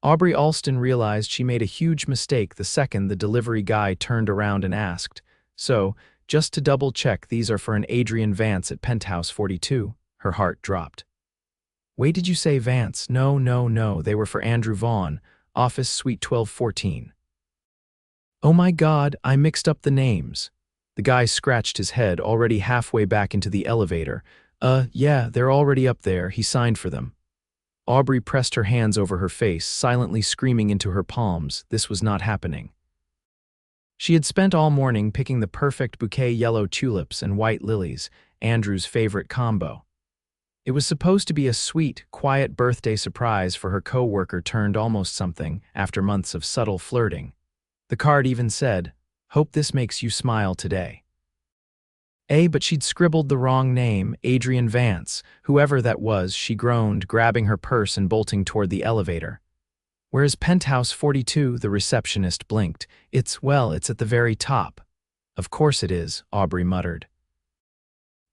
Aubrey Olston realized she made a huge mistake the second the delivery guy turned around and asked, "So, just to double-check, these are for an Adrian Vance at Penthouse 42? Her heart dropped. "Wait, did you say Vance?" "No, no, no, they were for Andrew Vaughn, office suite 1214. "Oh my God, I mixed up the names." The guy scratched his head, already halfway back into the elevator. Yeah, they're already up there. He signed for them." Aubrey pressed her hands over her face, silently screaming into her palms. This was not happening. She had spent all morning picking the perfect bouquet yellow tulips and white lilies, Andrew's favorite combo. It was supposed to be a sweet, quiet birthday surprise for her co-worker turned almost something after months of subtle flirting. The card even said, "Hope this makes you smile today." But she'd scribbled the wrong name, Adrian Vance. Whoever that was, she groaned, grabbing her purse and bolting toward the elevator. "Where's Penthouse 42? The receptionist blinked. It's at the very top." "Of course it is," Aubrey muttered.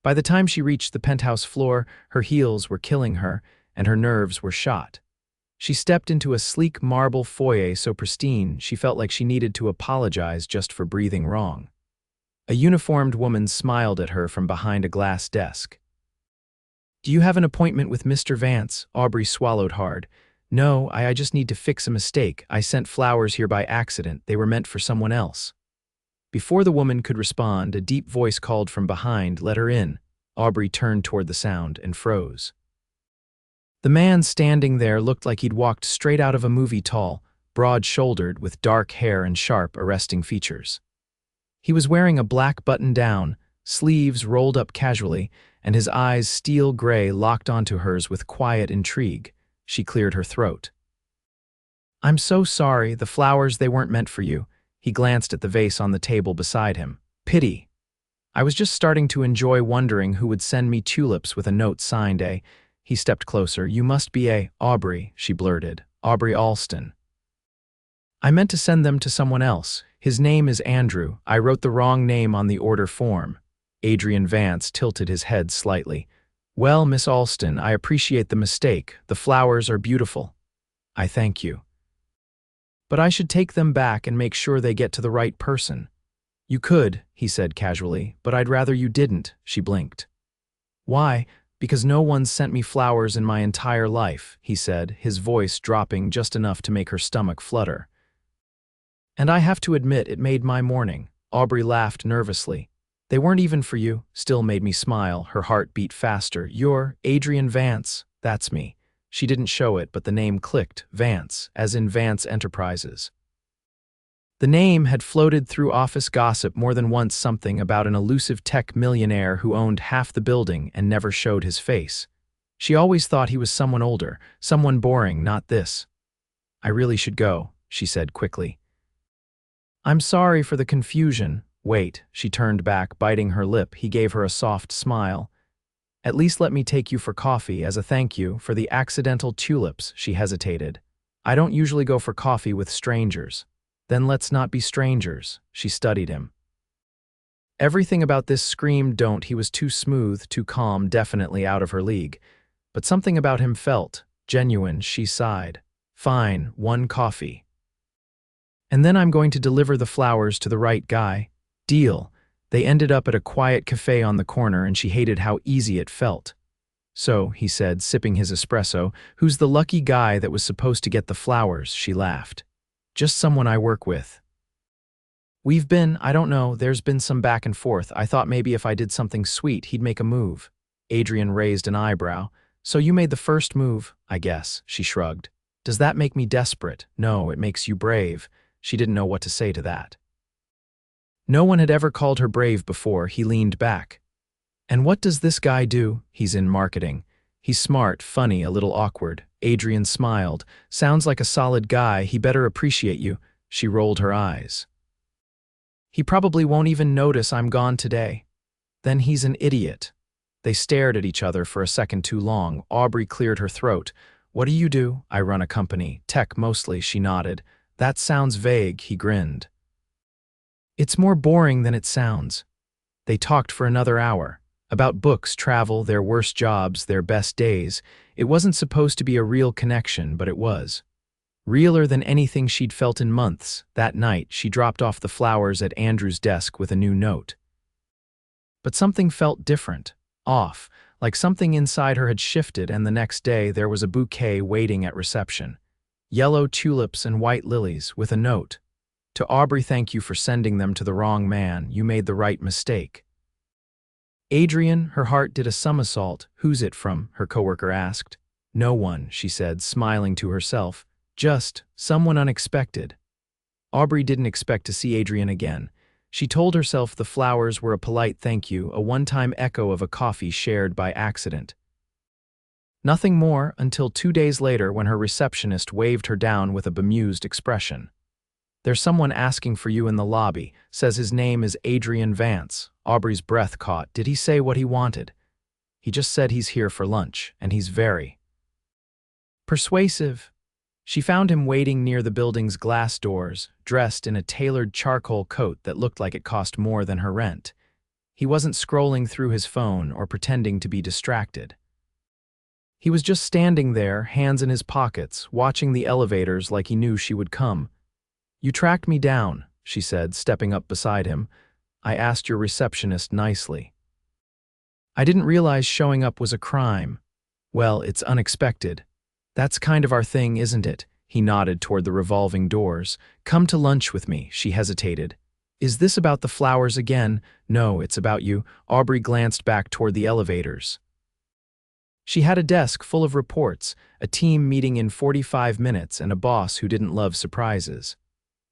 By the time she reached the penthouse floor, her heels were killing her, and her nerves were shot. She stepped into a sleek marble foyer so pristine she felt like she needed to apologize just for breathing wrong. A uniformed woman smiled at her from behind a glass desk. "Do you have an appointment with Mr. Vance?" Aubrey swallowed hard. "No, I just need to fix a mistake. I sent flowers here by accident. They were meant for someone else." Before the woman could respond, a deep voice called from behind, "Let her in." Aubrey turned toward the sound and froze. The man standing there looked like he'd walked straight out of a movie, tall, broad-shouldered, with dark hair and sharp, arresting features. He was wearing a black button-down, sleeves rolled up casually, and his eyes, steel gray, locked onto hers with quiet intrigue. She cleared her throat. "I'm so sorry, the flowers, they weren't meant for you." He glanced at the vase on the table beside him. "Pity. I was just starting to enjoy wondering who would send me tulips with a note signed A." He stepped closer. "You must be a Aubrey," she blurted. "Aubrey Olston." "I meant to send them to someone else. His name is Andrew. I wrote the wrong name on the order form." Adrian Vance tilted his head slightly. "Well, Miss Olston, I appreciate the mistake. The flowers are beautiful." "I thank you. But I should take them back and make sure they get to the right person." "You could," he said casually, "but I'd rather you didn't." She blinked. "Why?" "Because no one's sent me flowers in my entire life," he said, his voice dropping just enough to make her stomach flutter. "And I have to admit, it made my morning." Aubrey laughed nervously. "They weren't even for you." Still made me smile. Her heart beat faster. "You're Adrian Vance." "That's me." She didn't show it, but the name clicked. Vance, as in Vance Enterprises. The name had floated through office gossip more than once, something about an elusive tech millionaire who owned half the building and never showed his face. She always thought he was someone older, someone boring, not this. "I really should go," she said quickly. "I'm sorry for the confusion." "Wait." She turned back, biting her lip. He gave her a soft smile. "At least let me take you for coffee as a thank you for the accidental tulips." She hesitated. "I don't usually go for coffee with strangers." "Then let's not be strangers." She studied him. Everything about this screamed don't. He was too smooth, too calm, definitely out of her league. But something about him felt genuine. She sighed. "Fine, one coffee. And then I'm going to deliver the flowers to the right guy." "Deal." They ended up at a quiet cafe on the corner, and she hated how easy it felt. "So," he said, sipping his espresso, "who's the lucky guy that was supposed to get the flowers?" She laughed. "Just someone I work with. I don't know, there's been some back and forth. I thought maybe if I did something sweet, he'd make a move." Adrian raised an eyebrow. "So you made the first move, I guess." She shrugged. "Does that make me desperate?" "No, it makes you brave." She didn't know what to say to that. No one had ever called her brave before. He leaned back. "And what does this guy do?" "He's in marketing. He's smart, funny, a little awkward." Adrian smiled. "Sounds like a solid guy. He better appreciate you." She rolled her eyes. "He probably won't even notice I'm gone today." "Then he's an idiot." They stared at each other for a second too long. Aubrey cleared her throat. "What do you do?" "I run a company. Tech mostly." She nodded. "That sounds vague." He grinned. "It's more boring than it sounds." They talked for another hour. About books, travel, their worst jobs, their best days. It wasn't supposed to be a real connection, but it was. Realer than anything she'd felt in months. That night, she dropped off the flowers at Andrew's desk with a new note. But something felt different, off, like something inside her had shifted, and the next day there was a bouquet waiting at reception. Yellow tulips and white lilies, with a note. To Aubrey, thank you for sending them to the wrong man. You made the right mistake. Adrian, her heart did a somersault. Who's it from? Her coworker asked. No one, she said, smiling to herself. Just someone unexpected. Aubrey didn't expect to see Adrian again. She told herself the flowers were a polite thank you, a one-time echo of a coffee shared by accident. Nothing more until 2 days later when her receptionist waved her down with a bemused expression. There's someone asking for you in the lobby, says his name is Adrian Vance. Aubrey's breath caught. Did he say what he wanted? He just said he's here for lunch, and he's very persuasive. She found him waiting near the building's glass doors, dressed in a tailored charcoal coat that looked like it cost more than her rent. He wasn't scrolling through his phone or pretending to be distracted. He was just standing there, hands in his pockets, watching the elevators like he knew she would come. You tracked me down, she said, stepping up beside him. I asked your receptionist nicely. I didn't realize showing up was a crime. Well, it's unexpected. That's kind of our thing, isn't it? He nodded toward the revolving doors. Come to lunch with me, she hesitated. Is this about the flowers again? No, it's about you. Aubrey glanced back toward the elevators. She had a desk full of reports, a team meeting in 45 minutes, and a boss who didn't love surprises.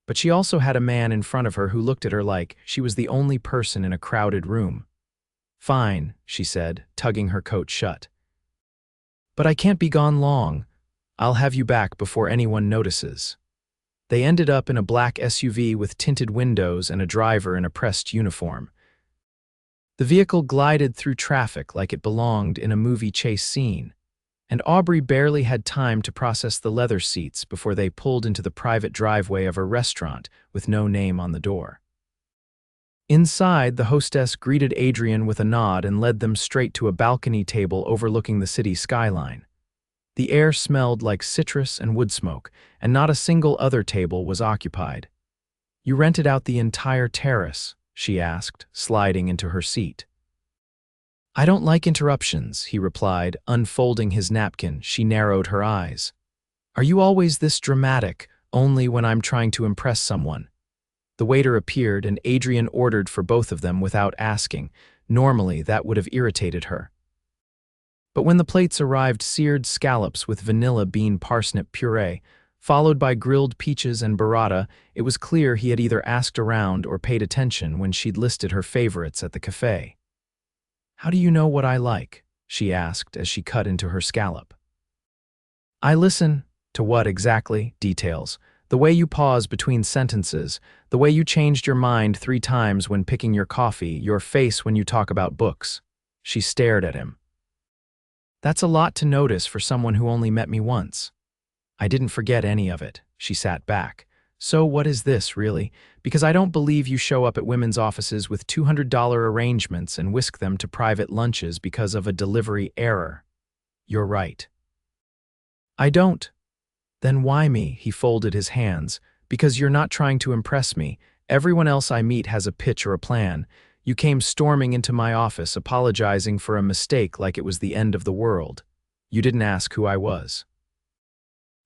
But she also had a man in front of her who looked at her like she was the only person in a crowded room. Fine, she said, tugging her coat shut. But I can't be gone long. I'll have you back before anyone notices. They ended up in a black SUV with tinted windows and a driver in a pressed uniform. The vehicle glided through traffic like it belonged in a movie chase scene, and Aubrey barely had time to process the leather seats before they pulled into the private driveway of a restaurant with no name on the door. Inside, the hostess greeted Adrian with a nod and led them straight to a balcony table overlooking the city skyline. The air smelled like citrus and wood smoke, and not a single other table was occupied. You rented out the entire terrace, she asked, sliding into her seat. I don't like interruptions, he replied, unfolding his napkin. She narrowed her eyes. Are you always this dramatic, only when I'm trying to impress someone? The waiter appeared, and Adrian ordered for both of them without asking. Normally, that would have irritated her. But when the plates arrived, seared scallops with vanilla bean parsnip puree, followed by grilled peaches and burrata, it was clear he had either asked around or paid attention when she'd listed her favorites at the cafe. How do you know what I like? She asked as she cut into her scallop. I listen. To what exactly? Details. The way you pause between sentences, the way you changed your mind 3 times when picking your coffee, your face when you talk about books. She stared at him. That's a lot to notice for someone who only met me once. I didn't forget any of it. She sat back. So what is this, really? Because I don't believe you show up at women's offices with $200 arrangements and whisk them to private lunches because of a delivery error. You're right. I don't. Then why me? He folded his hands. Because you're not trying to impress me. Everyone else I meet has a pitch or a plan. You came storming into my office apologizing for a mistake like it was the end of the world. You didn't ask who I was.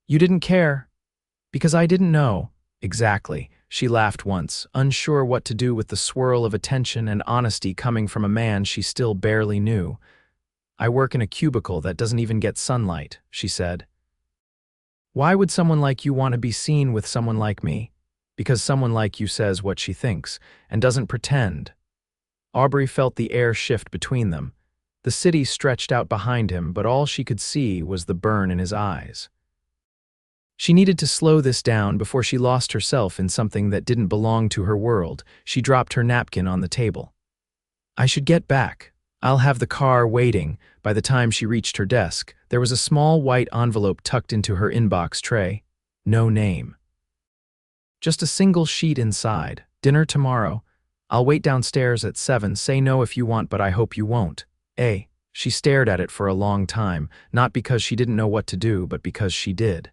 You didn't care. Because I didn't know. Exactly. She laughed once, unsure what to do with the swirl of attention and honesty coming from a man she still barely knew. I work in a cubicle that doesn't even get sunlight, she said. Why would someone like you want to be seen with someone like me? Because someone like you says what she thinks and doesn't pretend. Aubrey felt the air shift between them. The city stretched out behind him, but all she could see was the burn in his eyes. She needed to slow this down before she lost herself in something that didn't belong to her world. She dropped her napkin on the table. I should get back. I'll have the car waiting. By the time she reached her desk, there was a small white envelope tucked into her inbox tray. No name. Just a single sheet inside. Dinner tomorrow. I'll wait downstairs at 7. Say no if you want, but I hope you won't. She stared at it for a long time, not because she didn't know what to do, but because she did.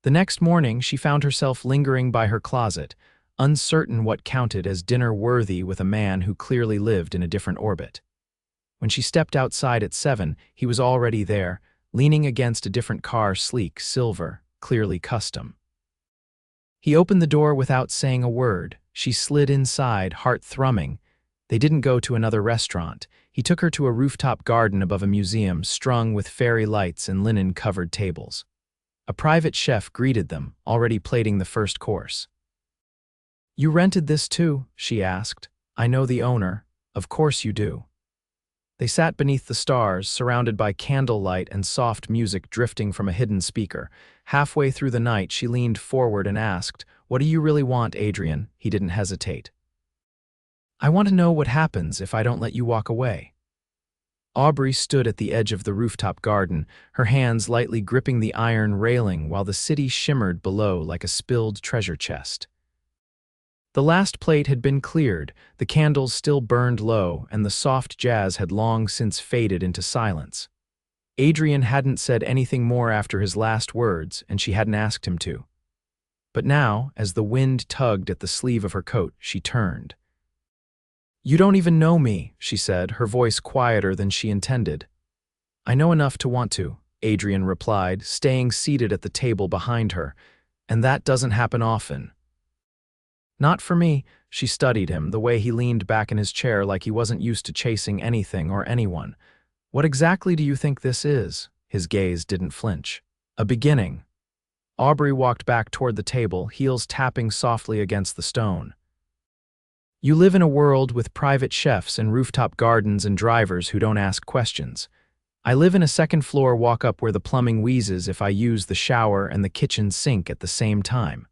The next morning, she found herself lingering by her closet, uncertain what counted as dinner worthy with a man who clearly lived in a different orbit. When she stepped outside at 7, he was already there, leaning against a different car, sleek, silver, clearly custom. He opened the door without saying a word. She slid inside, heart thrumming. They didn't go to another restaurant. He took her to a rooftop garden above a museum, strung with fairy lights and linen-covered tables. A private chef greeted them, already plating the first course. "You rented this too?" she asked. "I know the owner." "Of course you do." They sat beneath the stars, surrounded by candlelight and soft music drifting from a hidden speaker. Halfway through the night, she leaned forward and asked, "What do you really want, Adrian?" He didn't hesitate. "I want to know what happens if I don't let you walk away." Aubrey stood at the edge of the rooftop garden, her hands lightly gripping the iron railing while the city shimmered below like a spilled treasure chest. The last plate had been cleared, the candles still burned low, and the soft jazz had long since faded into silence. Adrian hadn't said anything more after his last words, and she hadn't asked him to. But now, as the wind tugged at the sleeve of her coat, she turned. "You don't even know me," she said, her voice quieter than she intended. "I know enough to want to," Adrian replied, staying seated at the table behind her. "And that doesn't happen often." "Not for me," she studied him, the way he leaned back in his chair like he wasn't used to chasing anything or anyone. "What exactly do you think this is?" His gaze didn't flinch. "A beginning." Aubrey walked back toward the table, heels tapping softly against the stone. "You live in a world with private chefs and rooftop gardens and drivers who don't ask questions. I live in a second-floor walk-up where the plumbing wheezes if I use the shower and the kitchen sink at the same time."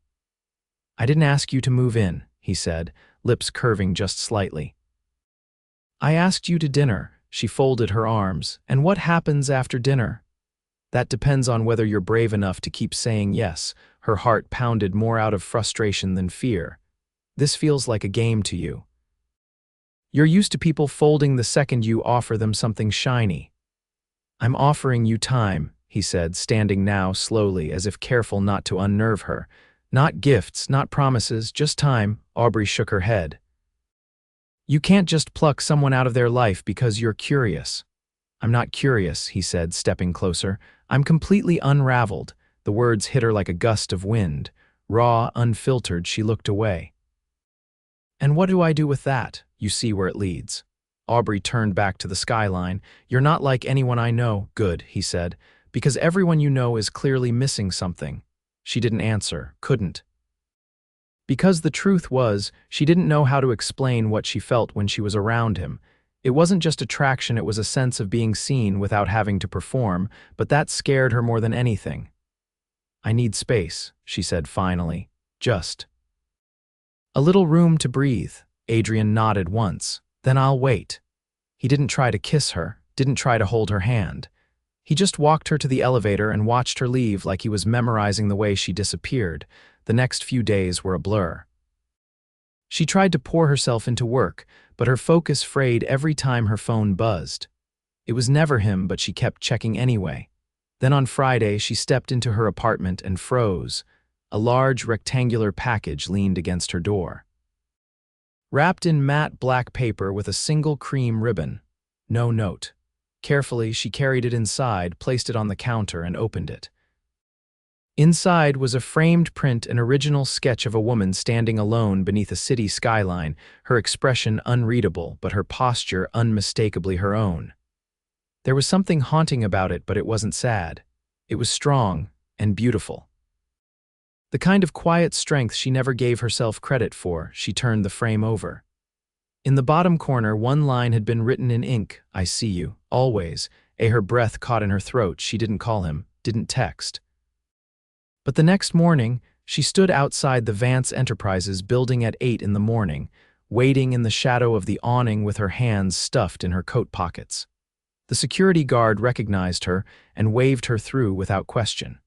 "I didn't ask you to move in," he said, lips curving just slightly. "I asked you to dinner." She folded her arms. "And what happens after dinner?" "That depends on whether you're brave enough to keep saying yes." Her heart pounded more out of frustration than fear. "This feels like a game to you. You're used to people folding the second you offer them something shiny." "I'm offering you time," he said, standing now slowly as if careful not to unnerve her. "Not gifts, not promises, just time." Aubrey shook her head. "You can't just pluck someone out of their life because you're curious." "I'm not curious," he said, stepping closer. "I'm completely unraveled." The words hit her like a gust of wind. Raw, unfiltered, she looked away. "And what do I do with that?" "You see where it leads." Aubrey turned back to the skyline. "You're not like anyone I know." "Good," he said, "because everyone you know is clearly missing something." She didn't answer, couldn't. Because the truth was, she didn't know how to explain what she felt when she was around him. It wasn't just attraction, it was a sense of being seen without having to perform, but that scared her more than anything. "I need space," she said finally. "Just a little room to breathe." Adrian nodded once. "Then I'll wait." He didn't try to kiss her, didn't try to hold her hand. He just walked her to the elevator and watched her leave like he was memorizing the way she disappeared. The next few days were a blur. She tried to pour herself into work, but her focus frayed every time her phone buzzed. It was never him, but she kept checking anyway. Then on Friday, she stepped into her apartment and froze. A large rectangular package leaned against her door. Wrapped in matte black paper with a single cream ribbon. No note. Carefully, she carried it inside, placed it on the counter, and opened it. Inside was a framed print, an original sketch of a woman standing alone beneath a city skyline, her expression unreadable, but her posture unmistakably her own. There was something haunting about it, but it wasn't sad. It was strong and beautiful. The kind of quiet strength she never gave herself credit for. She turned the frame over. In the bottom corner, one line had been written in ink, "I see you, always." Her breath caught in her throat. She didn't call him, didn't text. But the next morning, she stood outside the Vance Enterprises building at 8 in the morning, waiting in the shadow of the awning with her hands stuffed in her coat pockets. The security guard recognized her and waved her through without question.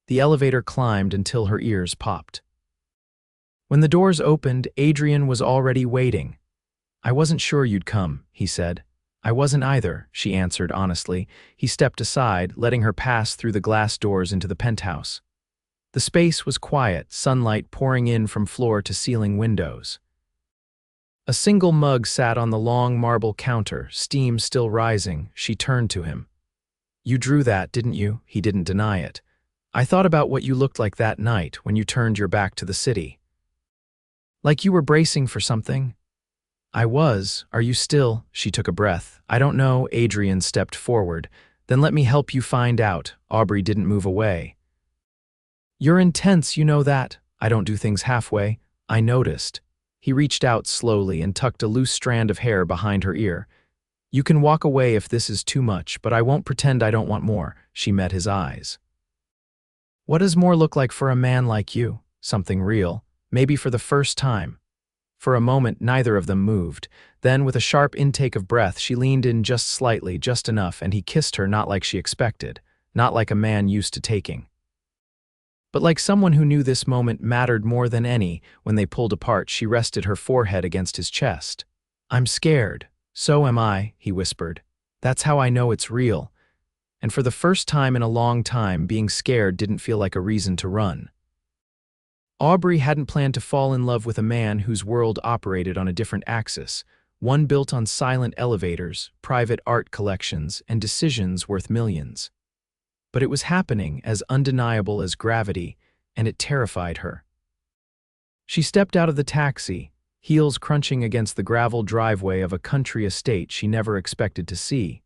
The elevator climbed until her ears popped. When the doors opened, Adrian was already waiting. "I wasn't sure you'd come," he said. "I wasn't either," she answered honestly. He stepped aside, letting her pass through the glass doors into the penthouse. The space was quiet, sunlight pouring in from floor to ceiling windows. A single mug sat on the long marble counter, steam still rising. She turned to him. "You drew that, didn't you?" He didn't deny it. "I thought about what you looked like that night when you turned your back to the city. Like you were bracing for something." "I was. Are you still?" She took a breath. "I don't know." Adrian stepped forward. "Then let me help you find out." Aubrey didn't move away. "You're intense, you know that." "I don't do things halfway." "I noticed." He reached out slowly and tucked a loose strand of hair behind her ear. "You can walk away if this is too much, but I won't pretend I don't want more." She met his eyes. "What does more look like for a man like you?" "Something real. Maybe for the first time." For a moment, neither of them moved. Then, with a sharp intake of breath, she leaned in just slightly, just enough, and he kissed her, not like she expected, not like a man used to taking, but like someone who knew this moment mattered more than any. When they pulled apart, she rested her forehead against his chest. "I'm scared." "So am I," he whispered. "That's how I know it's real." And for the first time in a long time, being scared didn't feel like a reason to run. Aubrey hadn't planned to fall in love with a man whose world operated on a different axis, one built on silent elevators, private art collections, and decisions worth millions. But it was happening, as undeniable as gravity, and it terrified her. She stepped out of the taxi, heels crunching against the gravel driveway of a country estate she never expected to see.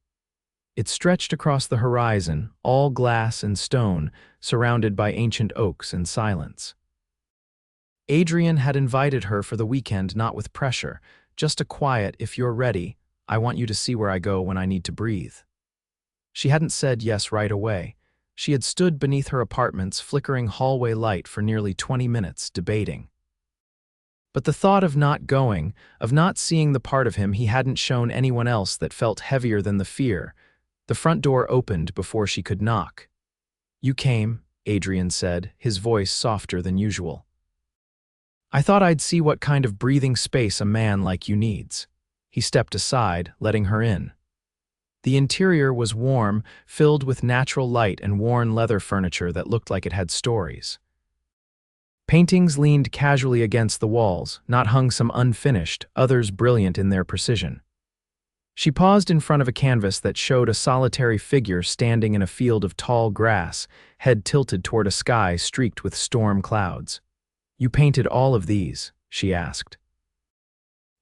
It stretched across the horizon, all glass and stone, surrounded by ancient oaks and silence. Adrian had invited her for the weekend, not with pressure, just a quiet, "If you're ready, I want you to see where I go when I need to breathe." She hadn't said yes right away. She had stood beneath her apartment's flickering hallway light for nearly 20 minutes, debating. But the thought of not going, of not seeing the part of him he hadn't shown anyone else, that felt heavier than the fear. The front door opened before she could knock. "You came," Adrian said, his voice softer than usual. "I thought I'd see what kind of breathing space a man like you needs." He stepped aside, letting her in. The interior was warm, filled with natural light and worn leather furniture that looked like it had stories. Paintings leaned casually against the walls, not hung some unfinished, others brilliant in their precision. She paused in front of a canvas that showed a solitary figure standing in a field of tall grass, head tilted toward a sky streaked with storm clouds. "You painted all of these?" she asked.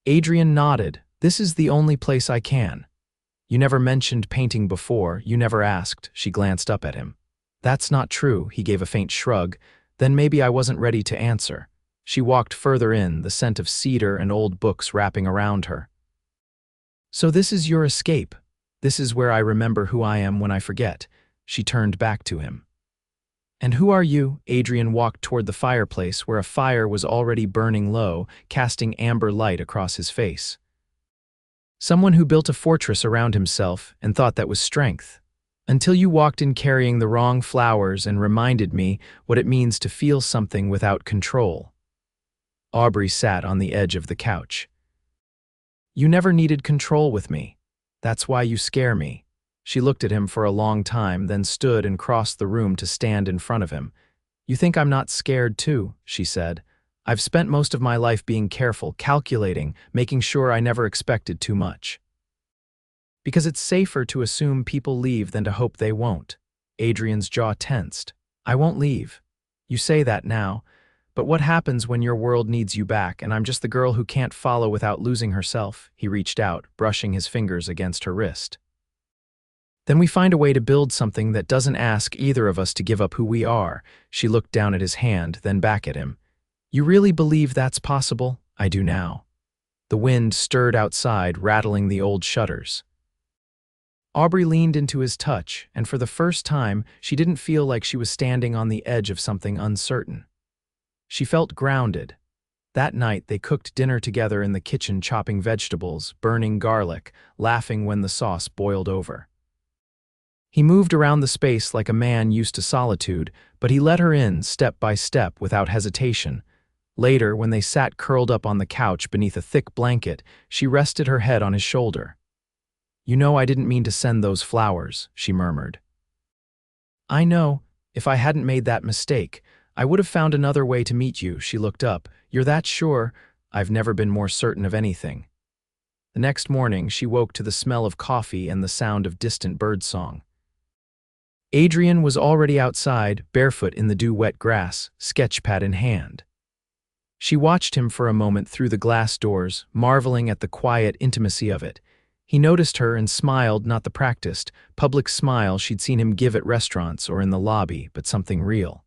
Adrian nodded. "This is the only place I can." "You never mentioned painting before, you never asked." She glanced up at him. "That's not true." He gave a faint shrug. "Then maybe I wasn't ready to answer." She walked further in, the scent of cedar and old books wrapping around her. "So this is your escape. This is where I remember who I am when I forget." She turned back to him. "And who are you?" Adrian walked toward the fireplace, where a fire was already burning low, casting amber light across his face. "Someone who built a fortress around himself and thought that was strength. Until you walked in carrying the wrong flowers and reminded me what it means to feel something without control." Aubrey sat on the edge of the couch. "You never needed control with me. That's why you scare me." She looked at him for a long time, then stood and crossed the room to stand in front of him. "You think I'm not scared too?" she said. "I've spent most of my life being careful, calculating, making sure I never expected too much. Because it's safer to assume people leave than to hope they won't." Adrian's jaw tensed. "I won't leave. You say that now, but what happens when your world needs you back and I'm just the girl who can't follow without losing herself?" He reached out, brushing his fingers against her wrist. "Then we find a way to build something that doesn't ask either of us to give up who we are." She looked down at his hand, then back at him. "You really believe that's possible?" "I do now." The wind stirred outside, rattling the old shutters. Aubrey leaned into his touch, and for the first time, she didn't feel like she was standing on the edge of something uncertain. She felt grounded. That night, they cooked dinner together in the kitchen, chopping vegetables, burning garlic, laughing when the sauce boiled over. He moved around the space like a man used to solitude, but he let her in step by step without hesitation. Later, when they sat curled up on the couch beneath a thick blanket, she rested her head on his shoulder. "You know I didn't mean to send those flowers," she murmured. "I know. If I hadn't made that mistake, I would have found another way to meet you. She looked up. You're that sure? I've never been more certain of anything. The next morning, she woke to the smell of coffee and the sound of distant birdsong. Adrian was already outside, barefoot in the dew-wet grass, sketchpad in hand. She watched him for a moment through the glass doors, marveling at the quiet intimacy of it. He noticed her and smiled, not the practiced, public smile she'd seen him give at restaurants or in the lobby, but something real.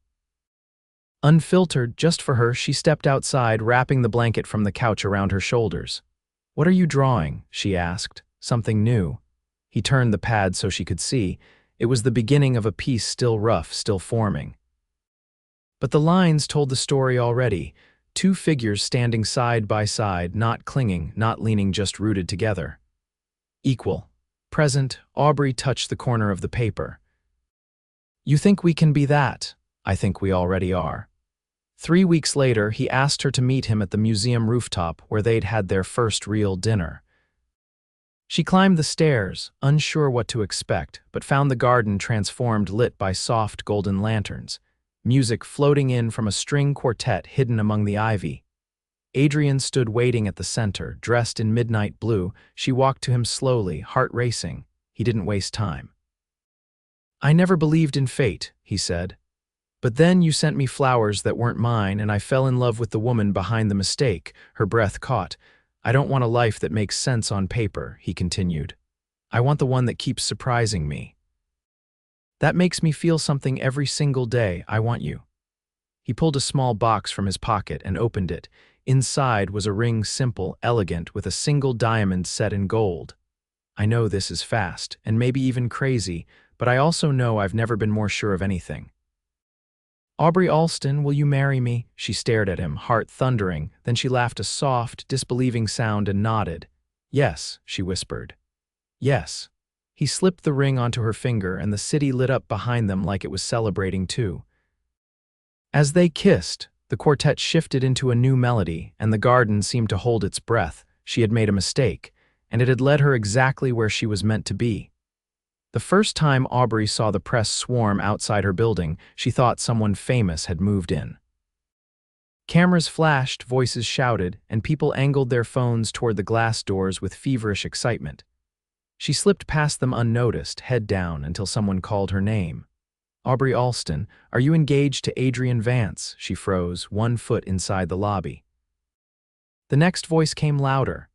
Unfiltered, just for her, she stepped outside, wrapping the blanket from the couch around her shoulders. "What are you drawing?" she asked. "Something new." He turned the pad so she could see. It was the beginning of a piece still rough, still forming. But the lines told the story already. Two figures standing side by side, not clinging, not leaning, just rooted together. Equal. Present, Aubrey touched the corner of the paper. "You think we can be that? I think we already are." 3 weeks later, he asked her to meet him at the museum rooftop where they'd had their first real dinner. She climbed the stairs, unsure what to expect, but found the garden transformed, lit by soft golden lanterns, music floating in from a string quartet hidden among the ivy. Adrian stood waiting at the center, dressed in midnight blue. She walked to him slowly, heart racing. He didn't waste time. "I never believed in fate," he said. "But then you sent me flowers that weren't mine, and I fell in love with the woman behind the mistake." Her breath caught. "I don't want a life that makes sense on paper," he continued. "I want the one that keeps surprising me. That makes me feel something every single day. I want you." He pulled a small box from his pocket and opened it. Inside was a ring, simple, elegant, with a single diamond set in gold. "I know this is fast, and maybe even crazy, but I also know I've never been more sure of anything." "Aubrey Olston, will you marry me?" She stared at him, heart thundering. Then she laughed a soft, disbelieving sound and nodded. "Yes," she whispered. "Yes." He slipped the ring onto her finger, and the city lit up behind them like it was celebrating too. As they kissed, the quartet shifted into a new melody, and the garden seemed to hold its breath. She had made a mistake, and it had led her exactly where she was meant to be. The first time Aubrey saw the press swarm outside her building, she thought someone famous had moved in. Cameras flashed, voices shouted, and people angled their phones toward the glass doors with feverish excitement. She slipped past them unnoticed, head down, until someone called her name. "Aubrey Olston, are you engaged to Adrian Vance?" She froze, 1 foot inside the lobby. The next voice came louder.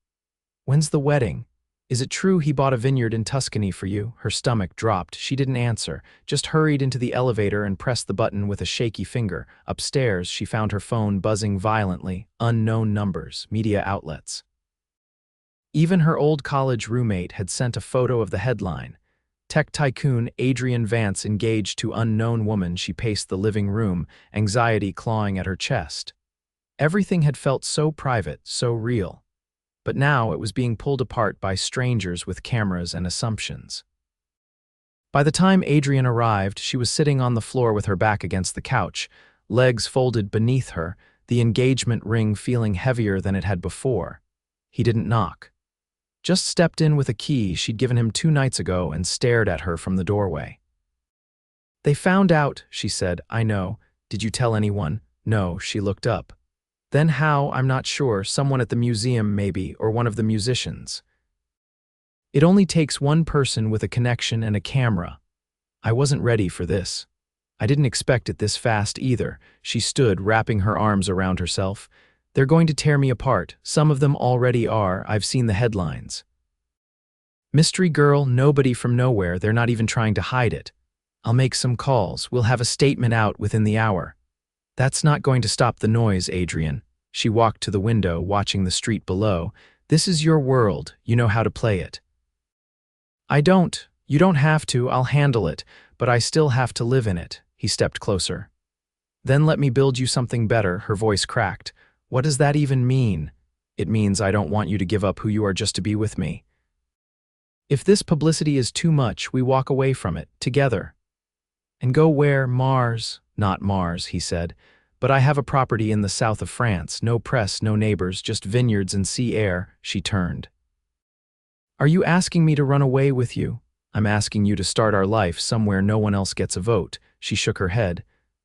"When's the wedding? Is it true he bought a vineyard in Tuscany for you?" Her stomach dropped. She didn't answer, just hurried into the elevator and pressed the button with a shaky finger. Upstairs, she found her phone buzzing violently. Unknown numbers, media outlets. Even her old college roommate had sent a photo of the headline. "Tech tycoon Adrian Vance engaged to unknown woman." She paced the living room, anxiety clawing at her chest. Everything had felt so private, so real. But now it was being pulled apart by strangers with cameras and assumptions. By the time Adrian arrived, she was sitting on the floor with her back against the couch, legs folded beneath her, the engagement ring feeling heavier than it had before. He didn't knock. Just stepped in with a key she'd given him 2 nights ago and stared at her from the doorway. "They found out," she said. "I know. Did you tell anyone?" "No." She looked up. "Then how? I'm not sure. Someone at the museum, maybe, or one of the musicians. It only takes one person with a connection and a camera. I wasn't ready for this. I didn't expect it this fast either." She stood, wrapping her arms around herself. "They're going to tear me apart. Some of them already are. I've seen the headlines. Mystery girl, nobody from nowhere. They're not even trying to hide it. I'll make some calls. We'll have a statement out within the hour." "That's not going to stop the noise, Adrian." She walked to the window, watching the street below. "This is your world. You know how to play it." "I don't. You don't have to. I'll handle it. But I still have to live in it." He stepped closer. "Then let me build you something better." Her voice cracked. "What does that even mean?" "It means I don't want you to give up who you are just to be with me. If this publicity is too much, we walk away from it, together. And go where? Mars." "Not Mars," he said. "But I have a property in the south of France. No press, no neighbors, just vineyards and sea air." She turned. "Are you asking me to run away with you?" "I'm asking you to start our life somewhere no one else gets a vote." She shook her head.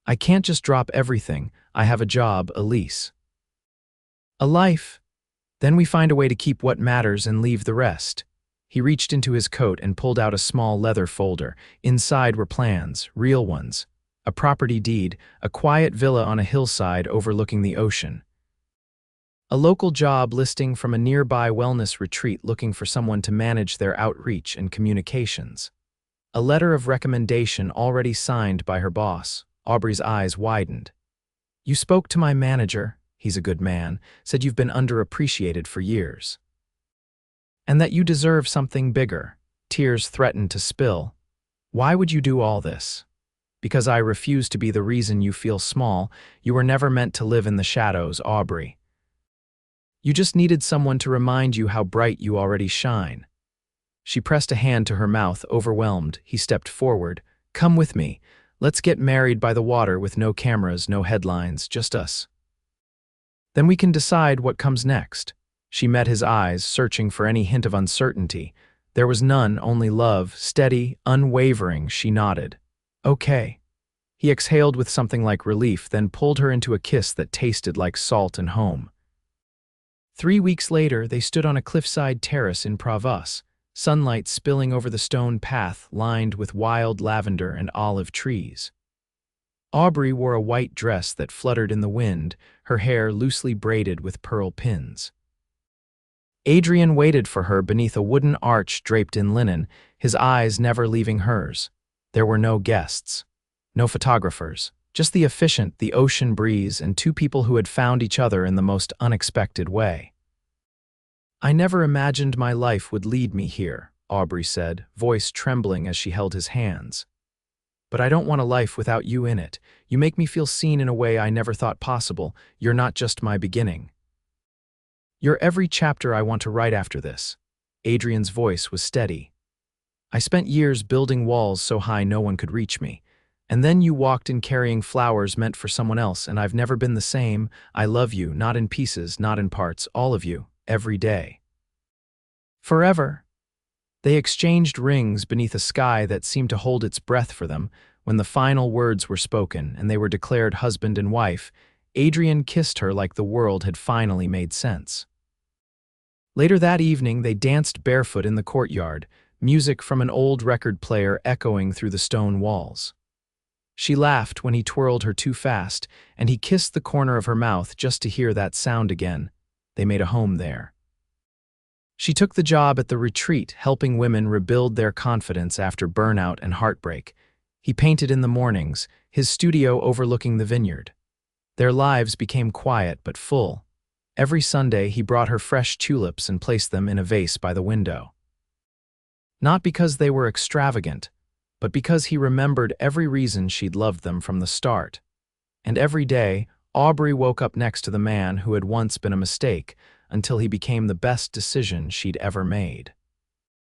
I can't just drop everything. I have a job, a lease. A life. Then we find a way to keep what matters and leave the rest. He reached into his coat and pulled out a small leather folder. Inside were plans, real ones. A property deed, a quiet villa on a hillside overlooking the ocean. A local job listing from a nearby wellness retreat looking for someone to manage their outreach and communications. A letter of recommendation already signed by her boss. Aubrey's eyes widened. You spoke to my manager, he's a good man, said you've been underappreciated for years. And that you deserve something bigger. Tears threatened to spill. Why would you do all this? Because I refuse to be the reason you feel small. You were never meant to live in the shadows, Aubrey. You just needed someone to remind you how bright you already shine. She pressed a hand to her mouth, overwhelmed. He stepped forward. Come with me. Let's get married by the water with no cameras, no headlines, just us. Then we can decide what comes next. She met his eyes, searching for any hint of uncertainty. There was none, only love, steady, unwavering. She nodded. Okay. He exhaled with something like relief, then pulled her into a kiss that tasted like salt and home. 3 weeks later, they stood on a cliffside terrace in Provence, sunlight spilling over the stone path lined with wild lavender and olive trees. Aubrey wore a white dress that fluttered in the wind, her hair loosely braided with pearl pins. Adrian waited for her beneath a wooden arch draped in linen, his eyes never leaving hers. There were no guests, no photographers, just the efficient, the ocean breeze, and two people who had found each other in the most unexpected way. I never imagined my life would lead me here, Aubrey said, voice trembling as she held his hands. But I don't want a life without you in it. You make me feel seen in a way I never thought possible. You're not just my beginning. You're every chapter I want to write after this. Adrian's voice was steady. I spent years building walls so high no one could reach me. And then you walked in carrying flowers meant for someone else, and I've never been the same. I love you, not in pieces, not in parts, all of you, every day. Forever. They exchanged rings beneath a sky that seemed to hold its breath for them. When the final words were spoken and they were declared husband and wife, Adrian kissed her like the world had finally made sense. Later that evening, they danced barefoot in the courtyard, music from an old record player echoing through the stone walls. She laughed when he twirled her too fast, and he kissed the corner of her mouth just to hear that sound again. They made a home there. She took the job at the retreat, helping women rebuild their confidence after burnout and heartbreak. He painted in the mornings, his studio overlooking the vineyard. Their lives became quiet but full. Every Sunday, he brought her fresh tulips and placed them in a vase by the window. Not because they were extravagant, but because he remembered every reason she'd loved them from the start. And every day, Aubrey woke up next to the man who had once been a mistake, until he became the best decision she'd ever made.